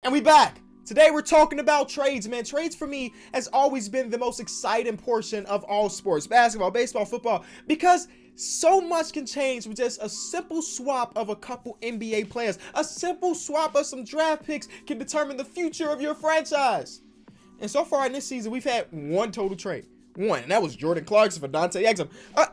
And we back. Today we're talking about trades, man. Trades for me has always been the most exciting portion of all sports, basketball, baseball, football, because so much can change with just a simple swap of a couple NBA players. A simple swap of some draft picks can determine the future of your franchise. And so far in this season, we've had one total trade. One, and that was Jordan Clarkson for Dante Exum.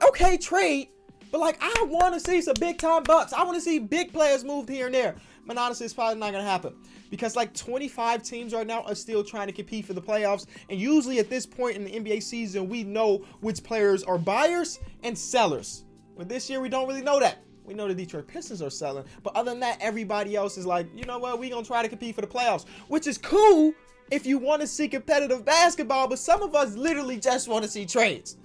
Okay, trade, but like I want to see some big time bucks. I want to see big players moved here and there. But honestly, it's probably not going to happen because like 25 teams right now are still trying to compete for the playoffs. And usually at this point in the NBA season, we know which players are buyers and sellers. But this year, we don't really know that. We know the Detroit Pistons are selling. But other than that, everybody else is like, you know what? We're going to try to compete for the playoffs, which is cool if you want to see competitive basketball. But some of us literally just want to see trades.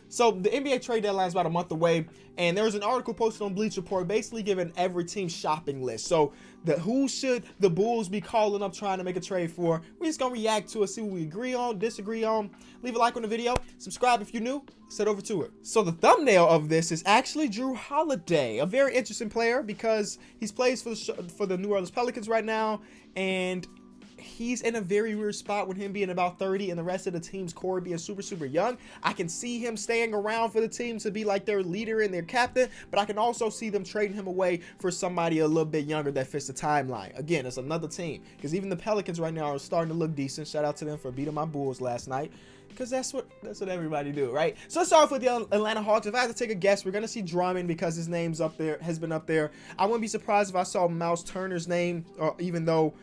So the NBA trade deadline is about a month away, and there was an article posted on Bleacher Report basically giving every team shopping list. So who should the Bulls be calling up trying to make a trade for? We're just gonna react to it, see what we agree on, disagree on. Leave a like on the video, subscribe if you're new, set over to it. So the thumbnail of this is actually Jrue Holiday, a very interesting player because he plays for the New Orleans Pelicans right now, and he's in a very weird spot with him being about 30 and the rest of the team's core being super young. I can see him staying around for the team to be like their leader and their captain, but I can also see them trading him away for somebody a little bit younger that fits the timeline. Again, it's another team because even the Pelicans right now are starting to look decent. Shout out to them for beating my Bulls last night, because that's what everybody do, right? So let's start off with the Atlanta Hawks. If I had to take a guess, we're gonna see Drummond because his name's up there, has been up there. I wouldn't be surprised if I saw Miles Turner's name, or even though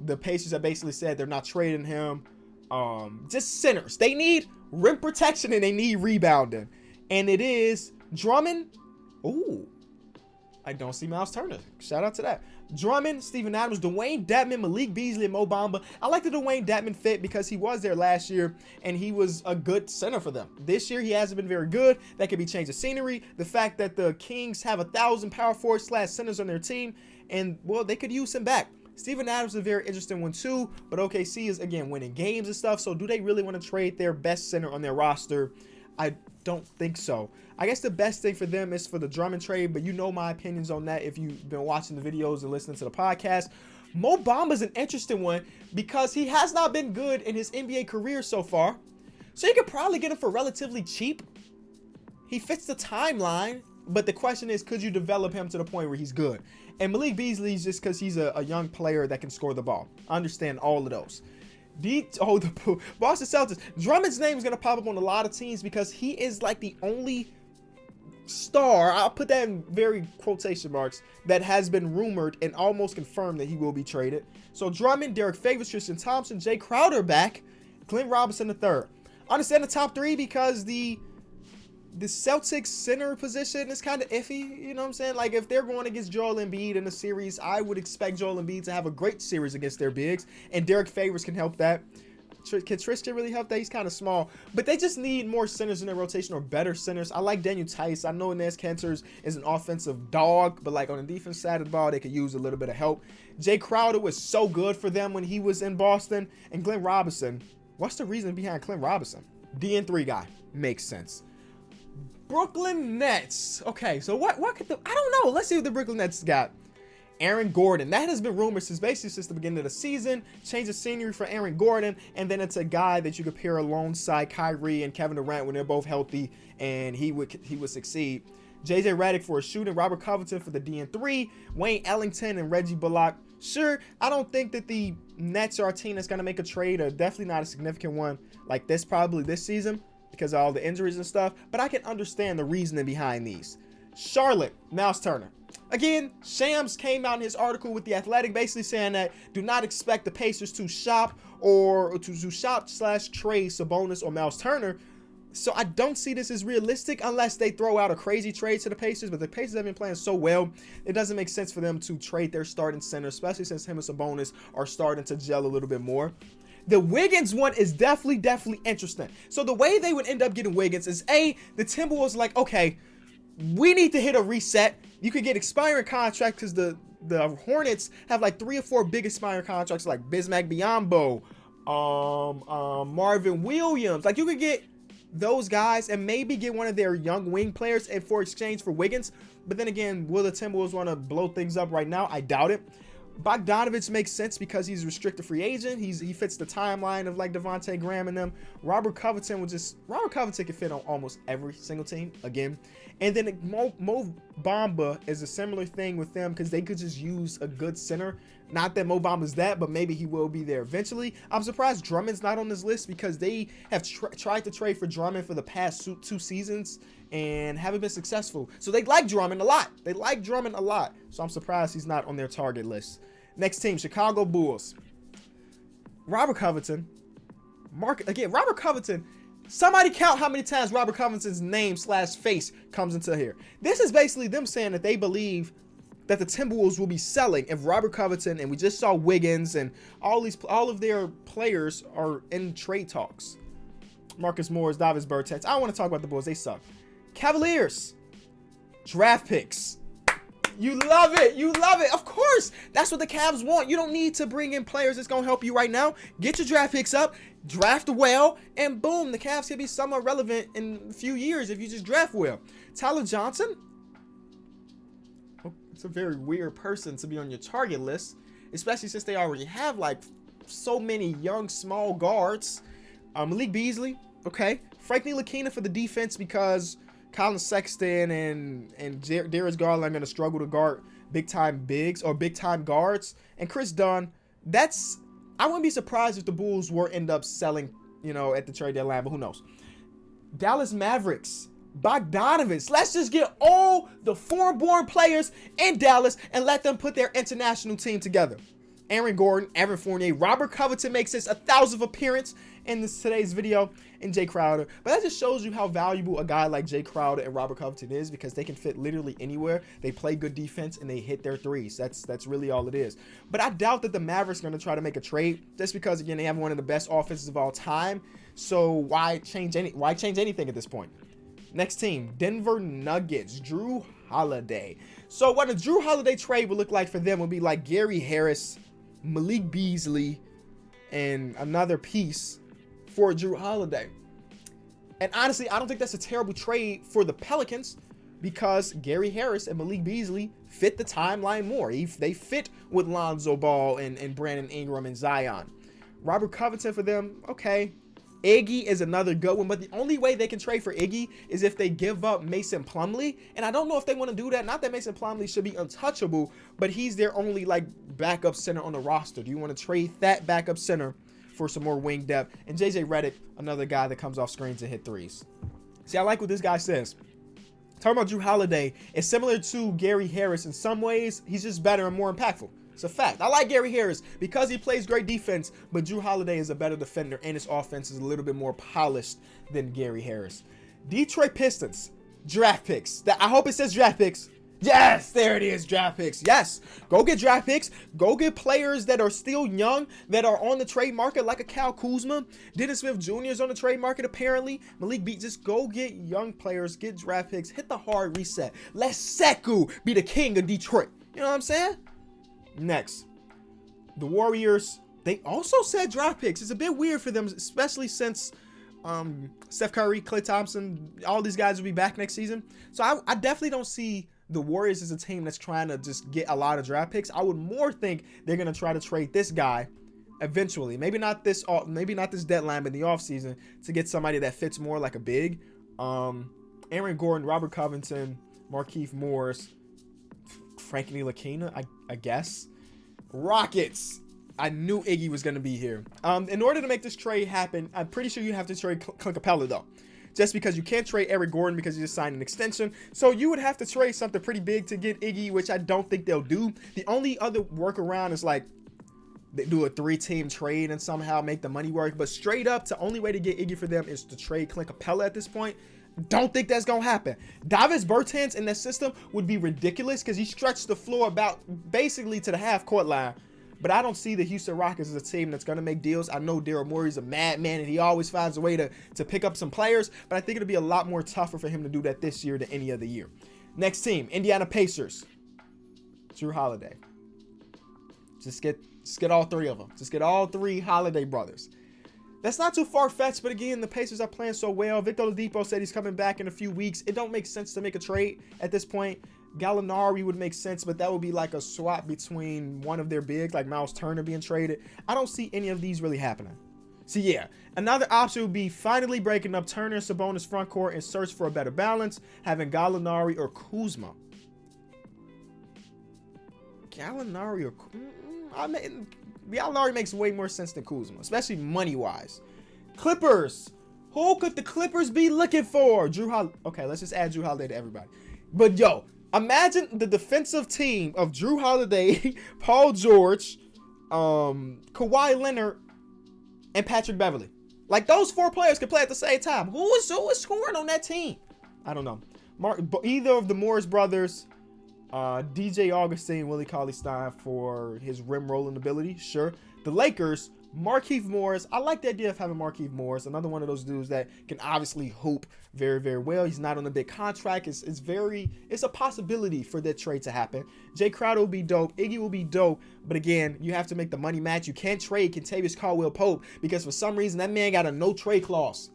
the Pacers have basically said they're not trading him. Just centers. They need rim protection and they need rebounding. And it is Drummond. Ooh, I don't see Miles Turner. Shout out to that. Drummond, Steven Adams, Dwayne Dedmon, Malik Beasley, and Mo Bamba. I like the Dwayne Dedmon fit because he was there last year and he was a good center for them. This year he hasn't been very good. That could be change of scenery. The fact that the Kings have 1,000 power forward / centers on their team, and well, they could use him back. Steven Adams is a very interesting one too, but OKC is, again, winning games and stuff. So do they really want to trade their best center on their roster? I don't think so. I guess the best thing for them is for the Drummond trade, but you know my opinions on that if you've been watching the videos and listening to the podcast. Mo Bamba is an interesting one because he has not been good in his NBA career so far. So you could probably get him for relatively cheap. He fits the timeline, but the question is, could you develop him to the point where he's good? And Malik Beasley is just because he's a young player that can score the ball. I understand all of those. The Boston Celtics. Drummond's name is going to pop up on a lot of teams because he is like the only star, I'll put that in very quotation marks, that has been rumored and almost confirmed that he will be traded. So Drummond, Derek Favors, Tristan Thompson, Jay Crowder back, Clint Robinson III. Understand the top three because the Celtics center position is kind of iffy, you know what I'm saying? Like, if they're going against Joel Embiid in the series, I would expect Joel Embiid to have a great series against their bigs, and Derek Favors can help that. Can Tristan really help that? He's kind of small, but they just need more centers in their rotation, or better centers. I like Daniel Tice. I know Enes Kanter is an offensive dog, but like on the defense side of the ball, they could use a little bit of help. Jay Crowder was so good for them when he was in Boston, and Glenn Robinson. What's the reason behind Clint Robinson? DN3 guy. Makes sense. Brooklyn Nets. Okay, so what could I don't know. Let's see what the Brooklyn Nets got. Aaron Gordon. That has been rumored since the beginning of the season. Change of scenery for Aaron Gordon, and then it's a guy that you could pair alongside Kyrie and Kevin Durant when they're both healthy, and he would succeed. JJ Redick for a shooting, Robert Covington for the DN3, Wayne Ellington and Reggie Bullock. Sure, I don't think that the Nets are a team that's going to make a trade, or definitely not a significant one like this probably this season, because of all the injuries and stuff, but I can understand the reasoning behind these. Charlotte, Miles Turner. Again, Shams came out in his article with The Athletic basically saying that do not expect the Pacers to shop or to shop/trade Sabonis or Miles Turner. So I don't see this as realistic unless they throw out a crazy trade to the Pacers, but the Pacers have been playing so well, it doesn't make sense for them to trade their starting center, especially since him and Sabonis are starting to gel a little bit more. The Wiggins one is definitely interesting. So the way they would end up getting Wiggins is the Timberwolves like, okay, we need to hit a reset. You could get expiring contracts because the Hornets have like 3 or 4 big expiring contracts like Bismack Biyombo, Marvin Williams. Like, you could get those guys and maybe get one of their young wing players and for exchange for Wiggins. But then again, will the Timberwolves want to blow things up right now? I doubt it. Bogdanovich makes sense because he's a restricted free agent. He fits the timeline of like Devontae Graham and them. Robert Covington could fit on almost every single team again. And then Mo Bamba is a similar thing with them because they could just use a good center. Not that Mo Bamba's that, but maybe he will be there eventually. I'm surprised Drummond's not on this list because they have tried to trade for Drummond for the past 2 seasons and haven't been successful. So they like Drummond a lot. So I'm surprised he's not on their target list. Next team, Chicago Bulls. Robert Covington. Robert Covington. Somebody count how many times Robert Covington's name/face comes into here. This is basically them saying that they believe that the Timberwolves will be selling if Robert Covington, and we just saw Wiggins and all of their players are in trade talks. Marcus Morris, Davis Bertans. I don't want to talk about the Bulls. They suck. Cavaliers. Draft picks. You love it. Of course. That's what the Cavs want. You don't need to bring in players that's going to help you right now. Get your draft picks up, draft well, and boom, the Cavs can be somewhat relevant in a few years if you just draft well. Tyler Johnson. It's a very weird person to be on your target list, especially since they already have like so many young small guards. Malik Beasley. Okay. Frank Ntilikina for the defense because Colin Sexton and Darius Garland are going to struggle to guard big-time bigs or big-time guards. And Chris Dunn, I wouldn't be surprised if the Bulls were end up selling, at the trade deadline, but who knows. Dallas Mavericks, Bogdanovich. Let's just get all the foreign-born players in Dallas and let them put their international team together. Aaron Gordon, Evan Fournier, Robert Covington makes his 1,000th appearance in today's video, and Jay Crowder. But that just shows you how valuable a guy like Jay Crowder and Robert Covington is because they can fit literally anywhere. They play good defense and they hit their threes. That's really all it is. But I doubt that the Mavericks are going to try to make a trade just because, again, they have one of the best offenses of all time. So why change anything at this point? Next team, Denver Nuggets, Drew Holiday. So what a Drew Holiday trade would look like for them would be like Gary Harris, Malik Beasley, and another piece for Drew Holiday. And honestly, I don't think that's a terrible trade for the Pelicans because Gary Harris and Malik Beasley fit the timeline more. They fit with Lonzo Ball and Brandon Ingram and Zion. Robert Covington for them, okay. Iggy is another good one, but the only way they can trade for Iggy is if they give up Mason Plumlee, and I don't know if they want to do that. Not that Mason Plumlee should be untouchable, but he's their only like backup center on the roster. Do you want to trade that backup center for some more wing depth? And JJ Redick, another guy that comes off screens and hit threes. See, I like what this guy says. Talking about Drew Holiday is similar to Gary Harris in some ways. He's just better and more impactful. It's a fact. I like Gary Harris because he plays great defense, but Drew Holiday is a better defender and his offense is a little bit more polished than Gary Harris. Detroit Pistons, draft picks. I hope it says draft picks. Yes, there it is, draft picks. Yes, go get draft picks. Go get players that are still young, that are on the trade market, like a Kyle Kuzma. Dennis Smith Jr. is on the trade market, apparently. Malik Beasley, just go get young players, get draft picks, hit the hard reset. Let Sekou be the king of Detroit. You know what I'm saying? Next, the Warriors, they also said draft picks. It's a bit weird for them, especially since Steph Curry, Klay Thompson, all these guys will be back next season. So I definitely don't see the Warriors as a team that's trying to just get a lot of draft picks. I would more think they're going to try to trade this guy eventually. Maybe not this deadline, but in the offseason to get somebody that fits more like a big. Aaron Gordon, Robert Covington, Markieff Morris, Frank Ntilikina, I guess. Rockets. I knew Iggy was going to be here. In order to make this trade happen, I'm pretty sure you have to trade Clint Capella, though. Just because you can't trade Eric Gordon because he just signed an extension. So you would have to trade something pretty big to get Iggy, which I don't think they'll do. The only other workaround is like they do a 3-team trade and somehow make the money work. But straight up, the only way to get Iggy for them is to trade Clint Capella at this point. Don't think that's gonna happen. Davis Bertans in that system would be ridiculous because he stretched the floor about basically to the half-court line. But I don't see the Houston Rockets as a team that's gonna make deals. I know Daryl Morey's a madman and he always finds a way to pick up some players, but I think it'll be a lot more tougher for him to do that this year than any other year. Next team, Indiana Pacers. Drew Holiday. Just get all three of them. Just get all three Holiday brothers. That's not too far-fetched, but again, the Pacers are playing so well. Victor Oladipo said he's coming back in a few weeks. It don't make sense to make a trade at this point. Gallinari would make sense, but that would be like a swap between one of their bigs, like Miles Turner being traded. I don't see any of these really happening. So yeah, another option would be finally breaking up Turner and Sabonis front court and search for a better balance, having Gallinari or Kuzma. Gallinari or Gallinari makes way more sense than Kuzma, especially money-wise. Clippers. Who could the Clippers be looking for? Okay, let's just add Jrue Holiday to everybody. But yo, imagine the defensive team of Jrue Holiday, Paul George, Kawhi Leonard, and Patrick Beverly. Like, those 4 players could play at the same time. Who is scoring on that team? I don't know. Either of the Morris brothers, DJ Augustine, Willie Cauley-Stein for his rim rolling ability. Sure. The Lakers, Markieff Morris. I like the idea of having Markieff Morris. Another one of those dudes that can obviously hoop very, very well. He's not on a big contract. It's a possibility for that trade to happen. Jay Crowder will be dope. Iggy will be dope. But again, you have to make the money match. You can't trade Kentavious Caldwell-Pope because for some reason that man got a no trade clause.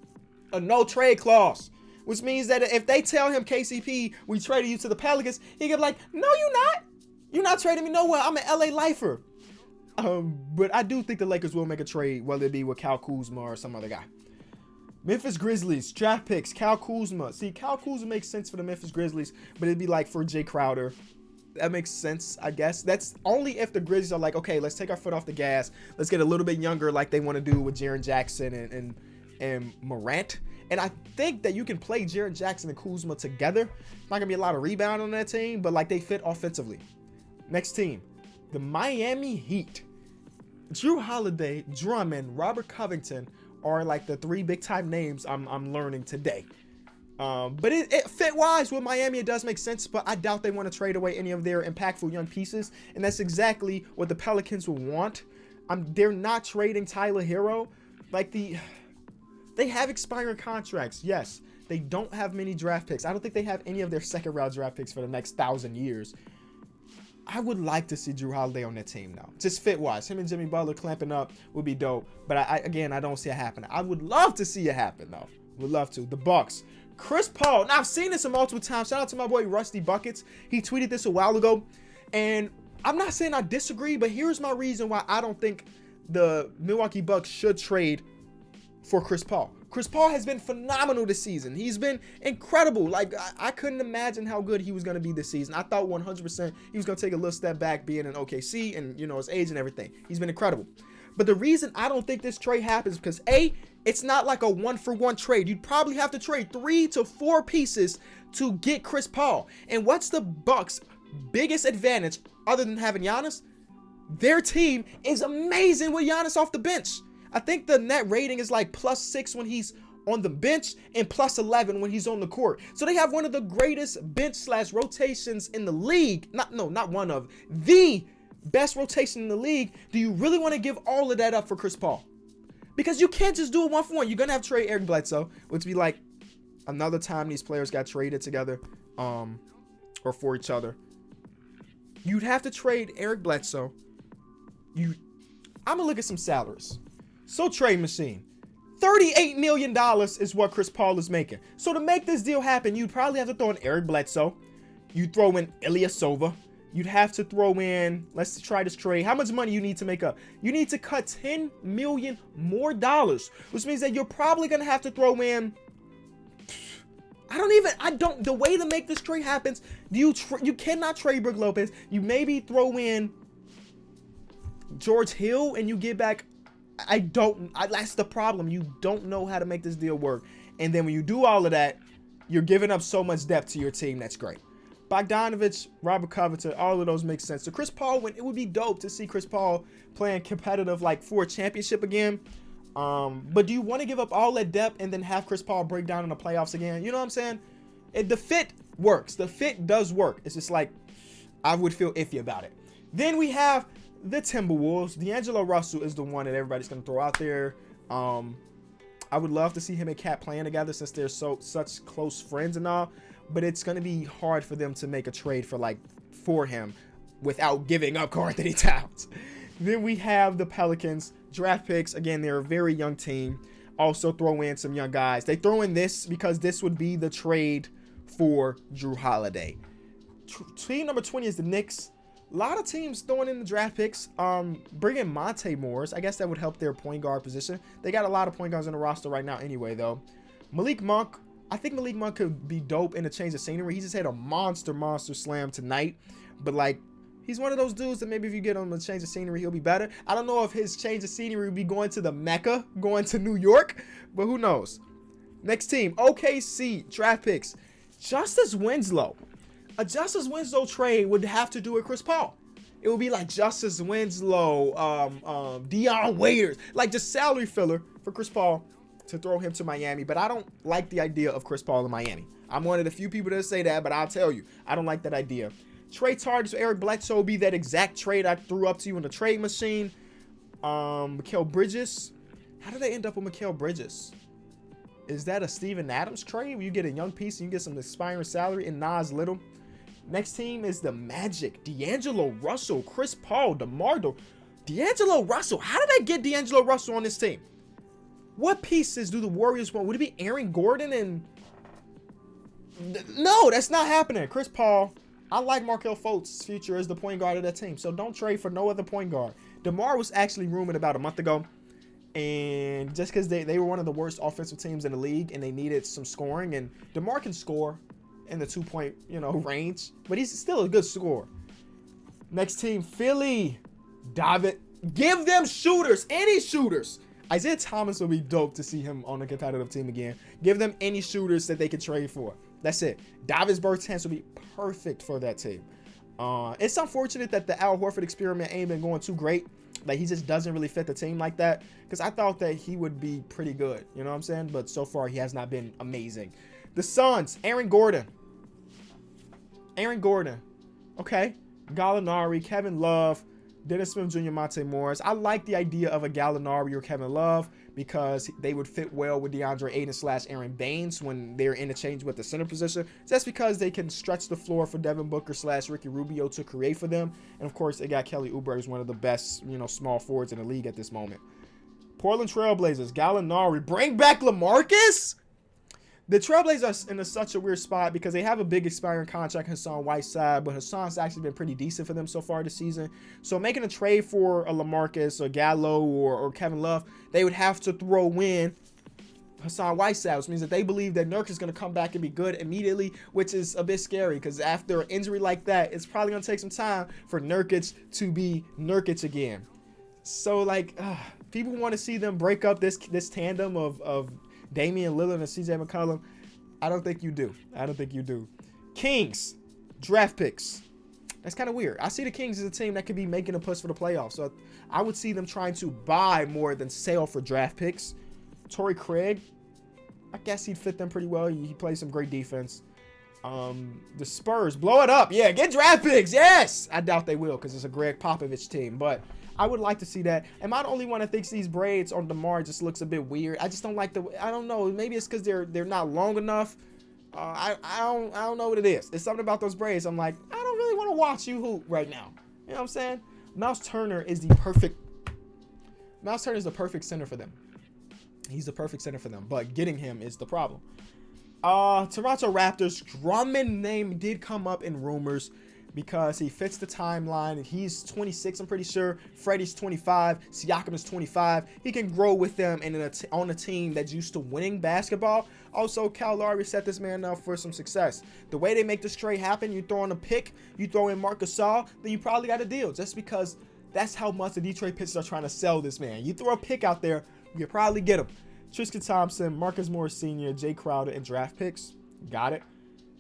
A no trade clause. Which means that if they tell him, KCP, we traded you to the Pelicans, he could be like, no, you're not. You're not trading me nowhere. I'm an LA lifer. But I do think the Lakers will make a trade, whether it be with Kyle Kuzma or some other guy. Memphis Grizzlies, draft picks, Kyle Kuzma. See, Kyle Kuzma makes sense for the Memphis Grizzlies, but it'd be like for Jay Crowder. That makes sense, I guess. That's only if the Grizzlies are like, okay, let's take our foot off the gas. Let's get a little bit younger like they want to do with Jaren Jackson and Morant. And I think that you can play Jaren Jackson and Kuzma together. Not going to be a lot of rebound on that team, but like they fit offensively. Next team, the Miami Heat. Jrue Holiday, Drummond, Robert Covington are like the 3 big time names I'm learning today. But it fit wise with Miami, it does make sense, but I doubt they want to trade away any of their impactful young pieces. And that's exactly what the Pelicans will want. They're not trading Tyler Hero. They have expiring contracts. Yes, they don't have many draft picks. I don't think they have any of their second round draft picks for the next 1,000 years. I would like to see Jrue Holiday on that team now. Just fit-wise. Him and Jimmy Butler clamping up would be dope. But I don't see it happening. I would love to see it happen, though. Would love to. The Bucks. Chris Paul. Now, I've seen this multiple times. Shout out to my boy Rusty Buckets. He tweeted this a while ago. And I'm not saying I disagree, but here's my reason why I don't think the Milwaukee Bucks should trade for Chris Paul. Chris Paul has been phenomenal this season. He's been incredible. Like, I couldn't imagine how good he was going to be this season. I thought 100% he was going to take a little step back being in OKC and, his age and everything. He's been incredible. But the reason I don't think this trade happens is because, A, it's not like a 1-for-1 trade. You'd probably have to trade 3 to 4 pieces to get Chris Paul. And what's the Bucks' biggest advantage other than having Giannis? Their team is amazing with Giannis off the bench. I think the net rating is like +6 when he's on the bench and +11 when he's on the court. So they have one of the greatest bench/rotations in the league. Not one of the best rotation in the league. Do you really want to give all of that up for Chris Paul? Because you can't just do a 1-for-1. You're going to have to trade Eric Bledsoe, which would be like another time these players got traded together or for each other. You'd have to trade Eric Bledsoe. I'm going to look at some salaries. So trade machine, $38 million is what Chris Paul is making. So to make this deal happen, you'd probably have to throw in Eric Bledsoe. You'd throw in Ilyasova. You'd have to throw in, let's try this trade. How much money you need to make up? You need to cut $10 million more, which means that you're probably going to have to throw in, the way to make this trade happens, you cannot trade Brook Lopez. You maybe throw in George Hill and you get back. That's the problem. You don't know how to make this deal work. And then when you do all of that, you're giving up so much depth to your team. That's great. Bogdanovich, Robert Covington, all of those make sense. So Chris Paul, it would be dope to see Chris Paul playing competitive like for a championship again. But do you want to give up all that depth and then have Chris Paul break down in the playoffs again? You know what I'm saying? The fit works. The fit does work. It's just like I would feel iffy about it. Then we have the Timberwolves. D'Angelo Russell is the one that everybody's going to throw out there. I would love to see him and Cat playing together since they're such close friends and all. But it's going to be hard for them to make a trade for him without giving up Karl Anthony Towns. Then we have the Pelicans. Draft picks. Again, they're a very young team. Also throw in some young guys. They throw in this because this would be the trade for Jrue Holiday. Team number 20 is the Knicks. A lot of teams throwing in the draft picks. Bringing Monte Morris. I guess that would help their point guard position. They got a lot of point guards on the roster right now anyway, though. Malik Monk. I think Malik Monk could be dope in a change of scenery. He just had a monster slam tonight. But, like, he's one of those dudes that maybe if you get him a change of scenery, he'll be better. I don't know if his change of scenery would be going to the Mecca, going to New York. But who knows? Next team, OKC. Draft picks. Justice Winslow. A Justice Winslow trade would have to do with Chris Paul. It would be like Justice Winslow, Dion Waiters, like just salary filler for Chris Paul to throw him to Miami. But I don't like the idea of Chris Paul in Miami. I'm one of the few people that say that, but I'll tell you, I don't like that idea. Trade targets for Eric Bledsoe would be that exact trade I threw up to you in the trade machine. Mikal Bridges. How did they end up with Mikal Bridges? Is that a Steven Adams trade where you get a young piece and you get some expiring salary in Nas Little? Next team is the Magic. D'Angelo Russell, Chris Paul, D'Angelo Russell. How did they get D'Angelo Russell on this team? What pieces do the Warriors want? Would it be Aaron Gordon and... No, that's not happening. Chris Paul. I like Markelle Fultz's future as the point guard of that team. So don't trade for no other point guard. DeMar was actually rumored about a month ago. And just because they were one of the worst offensive teams in the league and they needed some scoring. And DeMar can score in the 2-point, range, but he's still a good scorer. Next team, Philly. David, give them shooters, any shooters. Isaiah Thomas would be dope to see him on a competitive team again. Give them any shooters that they can trade for. That's it. Davis Bertans would be perfect for that team. It's unfortunate that the Al Horford experiment ain't been going too great. Like, he just doesn't really fit the team like that, because I thought that he would be pretty good, you know what I'm saying? But so far, he has not been amazing. The Suns, Aaron Gordon. Okay. Gallinari, Kevin Love, Dennis Smith Jr., Monte Morris. I like the idea of a Gallinari or Kevin Love because they would fit well with DeAndre Ayton / Aaron Baines when they're interchanged with the center position. That's because they can stretch the floor for Devin Booker / Ricky Rubio to create for them. And of course, they got Kelly Oubre, who's one of the best, small forwards in the league at this moment. Portland Trailblazers, Gallinari. Bring back LaMarcus? The Trailblazers are in such a weird spot because they have a big expiring contract, Hassan Whiteside, but Hassan's actually been pretty decent for them so far this season. So making a trade for a LaMarcus or Gallo or Kevin Love, they would have to throw in Hassan Whiteside, which means that they believe that Nurkic is going to come back and be good immediately, which is a bit scary because after an injury like that, it's probably going to take some time for Nurkic to be Nurkic again. So, people want to see them break up this tandem of Damian Lillard and CJ McCollum. I don't think you do. Kings, draft picks. That's kind of weird. I see the Kings as a team that could be making a push for the playoffs. So I would see them trying to buy more than sell for draft picks. Torrey Craig, I guess he'd fit them pretty well. He plays some great defense. The Spurs, blow it up. Yeah, get draft picks. Yes. I doubt they will because it's a Greg Popovich team. But I would like to see that. Am I the only one that thinks these braids on DeMar just looks a bit weird? I just don't like I don't know. Maybe it's because they're not long enough. I don't know what it is. It's something about those braids. I'm like, I don't really want to watch you hoop right now. You know what I'm saying? Miles Turner is the perfect center for them. He's the perfect center for them. But getting him is the problem. Toronto Raptors, Drummond name did come up in rumors because he fits the timeline. He's 26, I'm pretty sure. Freddie's 25. Siakam is 25. He can grow with them and on a team that's used to winning basketball. Also, Kyle Lowry set this man up for some success. The way they make this trade happen, you throw in a pick, you throw in Marc Gasol, then you probably got a deal. Just because that's how much the Detroit Pistons are trying to sell this man. You throw a pick out there, you probably get him. Tristan Thompson, Marcus Morris Sr., Jay Crowder, and draft picks. Got it.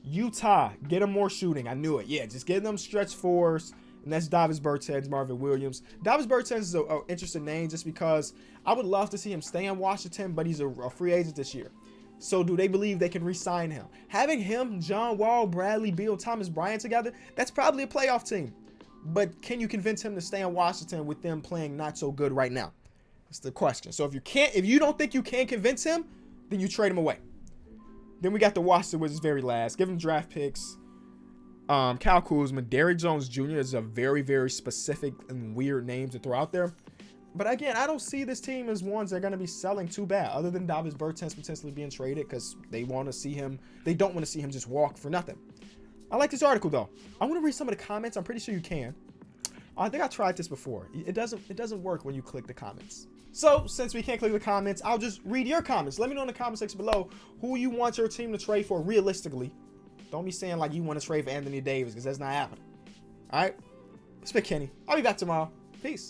Utah, get them more shooting. I knew it. Yeah, just get them stretch fours. And that's Davis Bertans, Marvin Williams. Davis Bertans is an interesting name just because I would love to see him stay in Washington, but he's a free agent this year. So do they believe they can re-sign him? Having him, John Wall, Bradley Beal, Thomas Bryant together, that's probably a playoff team. But can you convince him to stay in Washington with them playing not so good right now? That's the question. So if you don't think you can convince him, then you trade him away. Then we got the Washington Wizards very last. Give him draft picks. Kyle Kuzma, Derrick Jones Jr. is a very, very specific and weird name to throw out there. But again, I don't see this team as ones that are going to be selling too bad, other than Davis Bertans potentially being traded because they want to see him. They don't want to see him just walk for nothing. I like this article though. I want to read some of the comments. I'm pretty sure you can. I think I tried this before. It doesn't work when you click the comments. So since we can't click the comments, I'll just read your comments. Let me know in the comment section below who you want your team to trade for realistically. Don't be saying like you want to trade for Anthony Davis, because that's not happening. All right, it's been Kenny. I'll be back tomorrow. Peace.